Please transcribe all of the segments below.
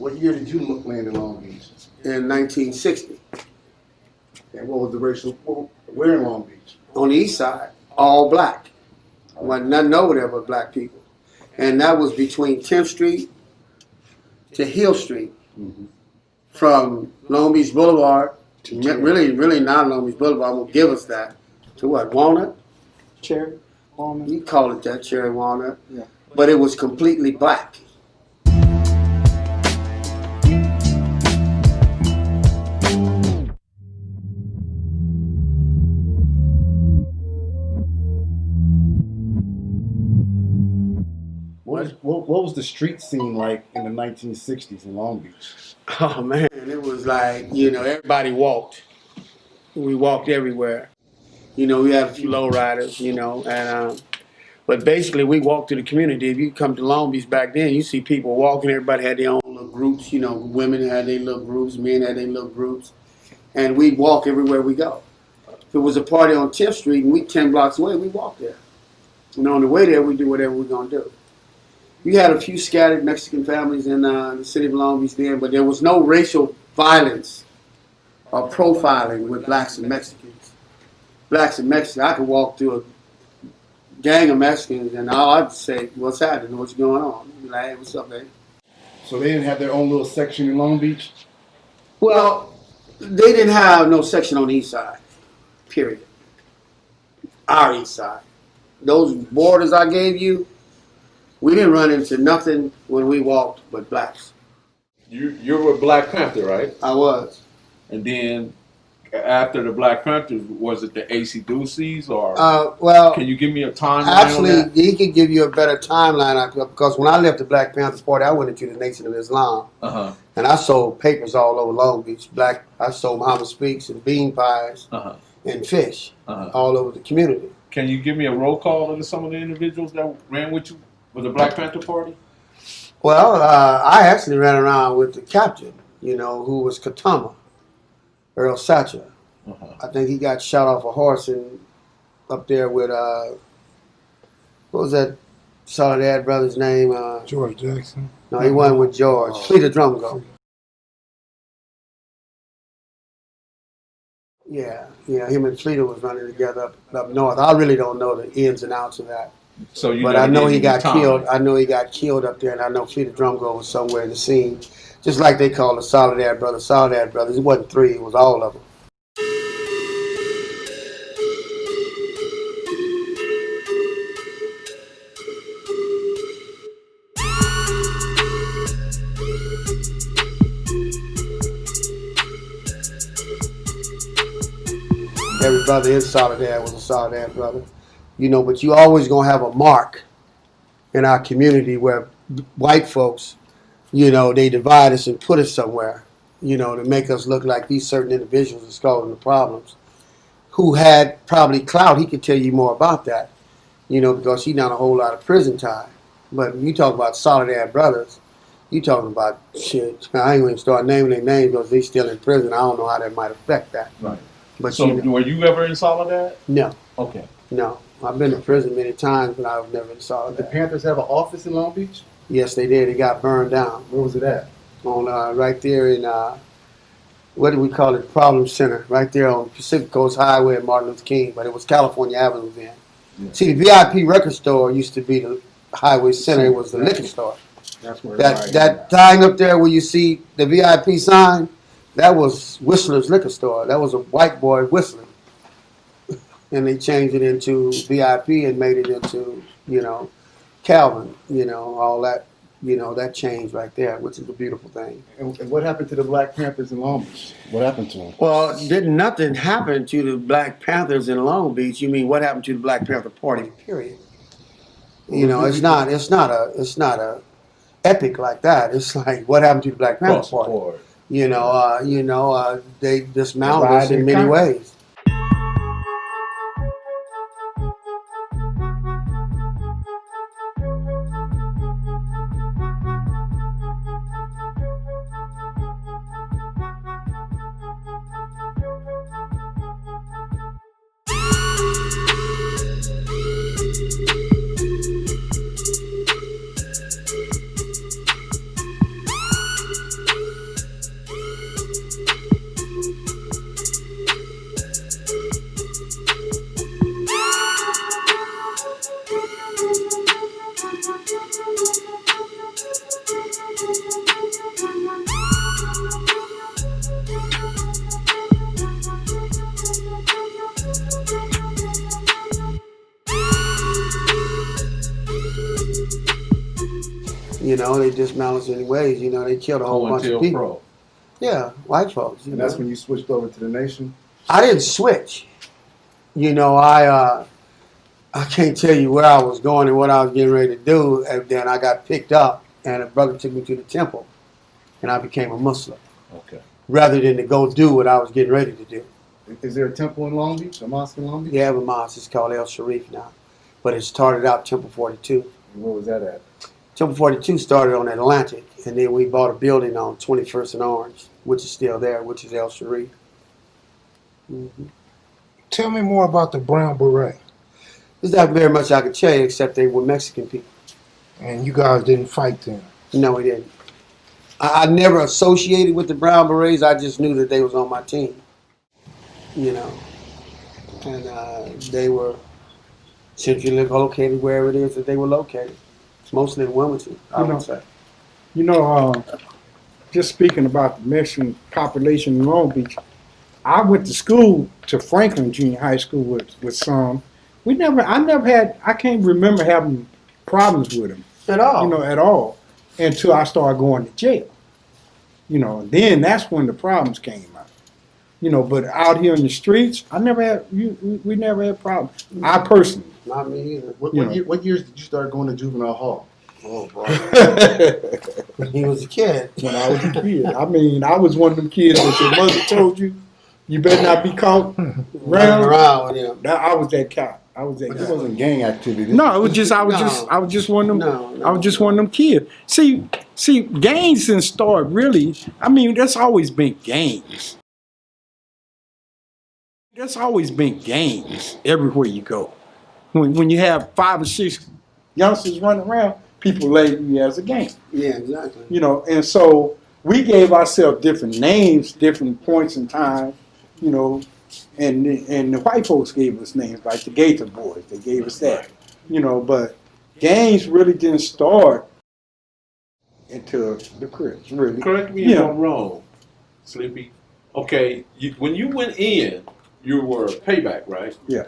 What year did you land in Long Beach? In 1960. And what was the racial, where in Long Beach? On the east side, all black. Wasn't nothing over there but black people. And that was between 10th Street to Hill Street. Mm-hmm. From Long Beach Boulevard, really not Long Beach Boulevard, will give us that, to what, Walnut? Cherry, walnut. You call it that, Cherry Walnut. Yeah. But it was completely black. What was the street scene like in the 1960s in Long Beach? Oh man, it was like, everybody walked. We walked everywhere. We had a few lowriders, and but basically we walked through the community. If you come to Long Beach back then, you see people walking. Everybody had their own little groups. Women had their little groups, men had their little groups, and we'd walk everywhere we go. If it was a party on 10th Street and we 10 blocks away, we walked there. On the way there, we do whatever we're gonna do. We had a few scattered Mexican families in the city of Long Beach then, but there was no racial violence or profiling with blacks and Mexicans. Blacks and Mexicans, I could walk through a gang of Mexicans and all I'd say, what's happening, what's going on? Be like, hey, what's up, man? So they didn't have their own little section in Long Beach? Well, they didn't have no section on the east side, period. Our east side. Those borders I gave you, we didn't run into nothing when we walked but blacks. You were Black Panther, right? I was. And then after the Black Panthers, was it the AC Deuces or? Well, can you give me a timeline? Actually, he could give you a better timeline because when I left the Black Panthers Party, I went into the Nation of Islam, and I sold papers all over Long Beach. I sold Muhammad Speaks and bean pies and fish all over the community. Can you give me a roll call of some of the individuals that ran with you with the Black Panther Party? Well, I actually ran around with the captain, who was Katama, Earl Satcher. I think he got shot off a horse up there with, what was that Soledad brother's name? George Jackson. No, he wasn't with George. Fleet of Drumgo. Yeah, him and Fleeta was running together up north. I really don't know the ins and outs of that. But I know he got killed. I know he got killed up there, and I know Fleeta Drumgo was somewhere in the scene. Just like they call the Soledad brothers. It wasn't three, it was all of them. Every brother in Soledad was a Soledad brother. But you always going to have a mark in our community where white folks, they divide us and put us somewhere, to make us look like these certain individuals that's causing the problems. Who had probably clout, he could tell you more about that, because he done a whole lot of prison time. But you talk about Soledad brothers, you talking about shit. I ain't going to start naming their names because they still in prison. I don't know how that might affect that. Right. But so were you ever in Soledad? No. Okay. No. I've been to prison many times, but I was never in Soledad. Did the Panthers have an office in Long Beach? Yes, they did. It got burned down. Where was it at? On right there in, what do we call it? Problem Center. Right there on Pacific Coast Highway at Martin Luther King, but it was California Avenue then. Yeah. See, the VIP record store used to be the highway center. It was the liquor store. That's where that sign up there where you see the VIP sign, that was Whistler's liquor store. That was a white boy whistling. And they changed it into VIP and made it into, Calvin, all that, that changed right there, which is a beautiful thing. And what happened to the Black Panthers in Long Beach? What happened to them? Well, didn't nothing happen to the Black Panthers in Long Beach. You mean what happened to the Black Panther Party? Period. It's not a epic like that. It's like what happened to the Black Panther Party. They dismounted us in many ways. You know, they dismantled us anyways. You know, they killed a whole bunch of people. Pro. Yeah, white folks. And that's when you switched over to the Nation? I didn't switch. You know, I can't tell you where I was going and what I was getting ready to do. And then I got picked up, and a brother took me to the temple, and I became a Muslim. Okay. Rather than to go do what I was getting ready to do. Is there a temple in Long Beach, a mosque in Long Beach? Yeah, a mosque. It's called El Sharif now. But it started out Temple 42. Where was that at? Temple 42 started on Atlantic, and then we bought a building on 21st and Orange, which is still there, which is El Sharif. Mm-hmm. Tell me more about the Brown Beret. There's not very much I could tell you except they were Mexican people. And you guys didn't fight them? No, we didn't. I never associated with the Brown Berets. I just knew that they was on my team. You know, and they were centrally located wherever it is that they were located. Mostly in Wilmington, I would say. You know, just speaking about the Mexican population in Long Beach, I went to school to Franklin Junior High School with some. I can't remember having problems with them. At all. You know, at all. Until I started going to jail. You know, then that's when the problems came out. You know, but out here in the streets, we never had problems. I personally. Not me either. What years did you start going to juvenile hall? Oh, boy. When he was a kid. When I was a kid. I mean, I was one of them kids that your mother told you better not be caught running around with him. I was that cop. I was that But guy. it wasn't gang activity. No, it was just I was just one of them. No. I was just one of them kids. See, gangs didn't start really. I mean, that's always been gangs. There's always been gangs everywhere you go. When you have 5 or 6 youngsters running around, people label you as a gang. Yeah, exactly. You know, and so we gave ourselves different names, different points in time, you know, and the white folks gave us names like the Gator Boys. They gave us that, you know, but gangs really didn't start until the Crips, really. Correct me if I'm wrong, Sleepy. Okay, when you went in, you were payback, right? Yeah.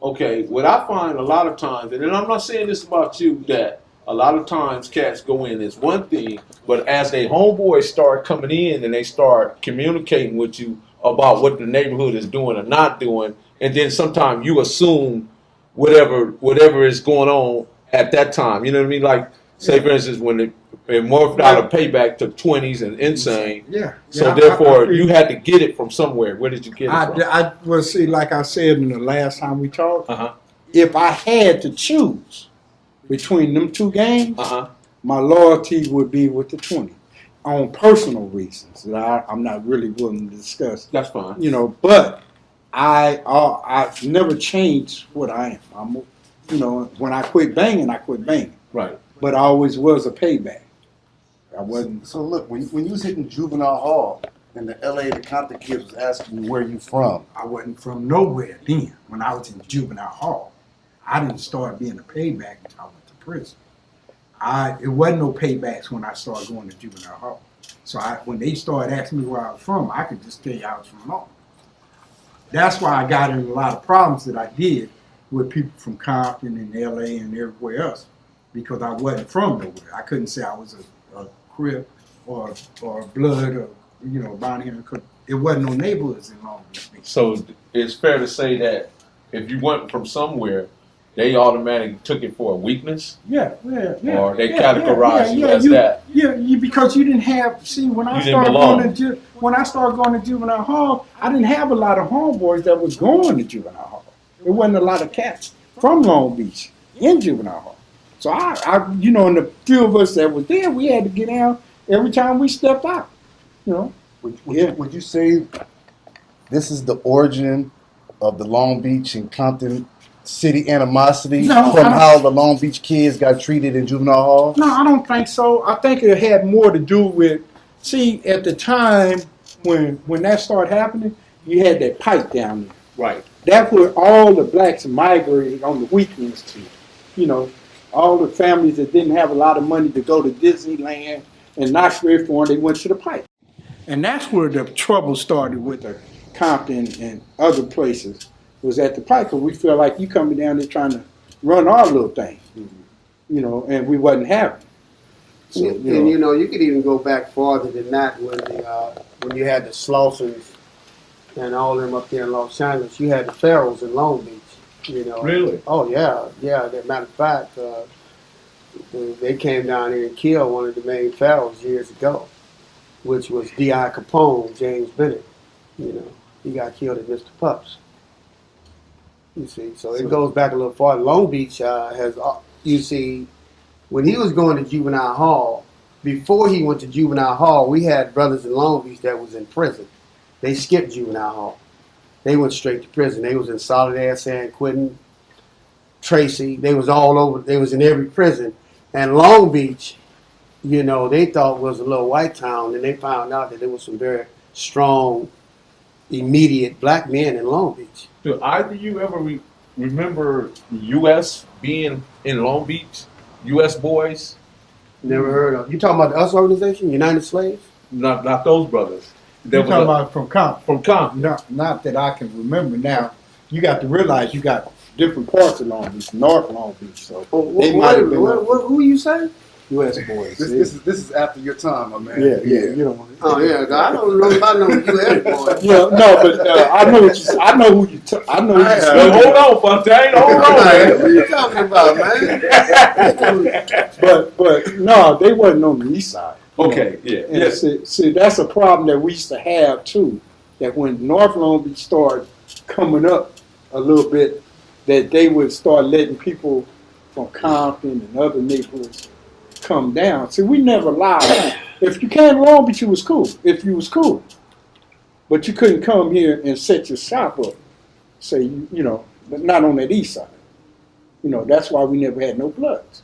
Okay, what I find a lot of times, and I'm not saying this about you, that a lot of times cats go in is one thing, but as they homeboys start coming in and they start communicating with you about what the neighborhood is doing or not doing, and then sometimes you assume whatever is going on at that time. You know what I mean? Like, say for instance, when it morphed out of payback to 20s and insane. Yeah. So therefore, you had to get it from somewhere. Where did you get it from? Well, see, like I said in the last time we talked, Uh-huh. if I had to choose between them two games, Uh-huh. my loyalty would be with the 20 on personal reasons that I'm not really willing to discuss. That's fine. You know, but I've never changed what I am. You know, when I quit banging, I quit banging. Right. But I always was a payback. I wasn't. So look, when you was hitting juvenile hall and the the Compton kids was asking you where you from, I wasn't from nowhere then. When I was in juvenile hall, I didn't start being a payback until I went to prison. It wasn't no paybacks when I started going to juvenile hall. So when they started asking me where I was from, I could just tell you I was from Long. That's why I got in a lot of problems that I did with people from Compton and LA and everywhere else, because I wasn't from nowhere. I couldn't say I was a Crip or a Blood or, you know, down here. It wasn't no neighborhoods in Long Beach. So it's fair to say that if you went from somewhere, they automatically took it for a weakness? Yeah. Or they categorized you as that? Yeah, because you didn't have, see, when I started going to juvenile hall, I didn't have a lot of homeboys that was going to juvenile hall. There wasn't a lot of cats from Long Beach in juvenile hall. So I you know, and the few of us that was there, we had to get out every time we stepped out. You know. would you say this is the origin of the Long Beach and Compton city animosity from how the Long Beach kids got treated in juvenile hall? No, I don't think so. I think it had more to do with, see, at the time when that started happening, you had that pipe down there. Right. That's where all the blacks migrated on the weekends to. You know, all the families that didn't have a lot of money to go to Disneyland and Knoxbury Farm, they went to the pipe. And that's where the trouble started with the Compton and other places, was at the pipe, because we feel like you coming down there trying to run our little thing, you know, and we wasn't having. So, And you know, you could even go back farther than that when you had the Slausons and all them up there in Los Angeles. You had the Pharaohs in Long Beach. You know. Really? Oh yeah. As a matter of fact, they came down here and killed one of the main Pharaohs years ago, which was D.I. Capone, James Bennett. You know, he got killed at Mr. Pups. You see, so it goes back a little farther. Long Beach you see, when he was going to juvenile hall, before he went to juvenile hall, we had brothers in Long Beach that was in prison. They skipped juvenile hall. They went straight to prison. They was in Solitaire, San Quentin, Tracy. They was all over. They was in every prison. And Long Beach, you know, they thought was a little white town, and they found out that there was some very strong, immediate black men in Long Beach. Do either you ever remember the U.S. being in Long Beach? U.S. boys? Never heard of. You talking about the US organization, United Slaves? Not those brothers. You're talking about from Compton. From Compton. Not that I can remember now. You got to realize you got different parts of Long Beach, North Long Beach. So they might have been. Who you say? U.S. boys. This is after your time, my man. Yeah. You don't want to. Oh yeah, I don't know about no U.S. boys. No, but I know what you. I know who you. I know who you. Well, hold on, Fontaine. Hold on, man. What are you talking about, man? But no, they wasn't on the east side. Okay, yeah. And Yes. see, that's a problem that we used to have too. That when North Long Beach started coming up a little bit, that they would start letting people from Compton and other neighborhoods come down. See, we never allowed. If you came to Long Beach, you was cool. If you was cool, but you couldn't come here and set your shop up. Say you know, but not on that east side. You know, that's why we never had no Bloods.